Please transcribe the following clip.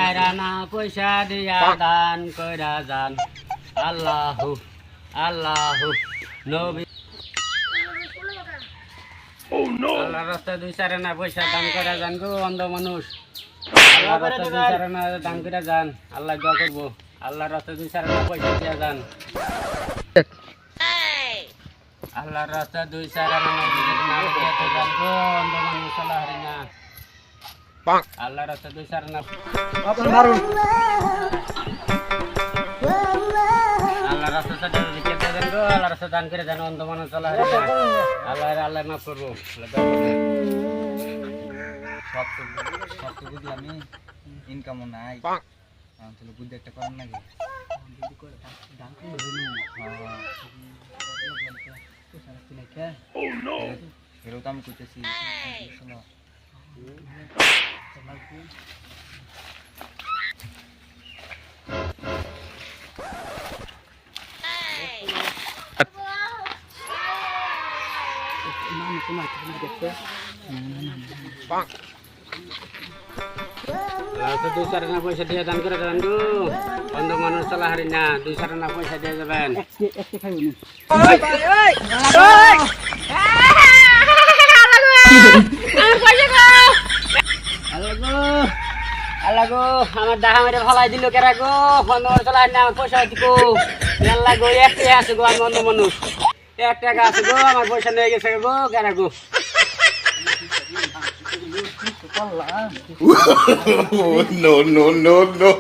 আনা পয়সা দিয়া দান কইরা যান আল্লাহু আল্লাহু নবী আল্লাহর রাস্তায় 2-4 আনা পয়সা দান কইরা যান গো অন্ধ মানুষ আল্লাহর রাস্তায় 2-4 আনা দান কইরা যান আল্লাহ দোয়া করব আল্লাহর রাস্তায় 2-4 আনা পয়সা দিয়া যান আল্লাহর রাস্তায় 2-4 আনা দিয়া যান গো অন্ধ মানুষ আল্লাহ হারিনা আল্লাহর রাস্তায় 2-4 আনা আপনি মারুন আল্লাহ রাস্তা দিকে দেন গো আল্লাহ রাস্তা দান করে দেন অন্ধ মানুষ চলা আল্লাহ আল্লাহ মাফ করবো সব তো বুঝলাম ইনকামও নাই তাহলে বুদ্ধি একটা করেন নাকি এরও তো আমি করতেছি রাস্তা 2-4 আনা পয়সা দিয়ে দান করে দেন গো অন্ধ মানুষ চলা হারি না 2-4 আনা পয়সা দিয়ে যাবেন আল্লাহ গো আমার ডাহা মেরে ভালাই দিল কেরা গো অন্ধ মানুষ চলা হারি না আমার পয়সা দিব আল্লাহ গো একটাই আছে গো আমি অন্ধ মানুষ 1 টাকা আছে গো আমার পয়সা নিয়ে গেছে গো কেরা গো no, no, no, no.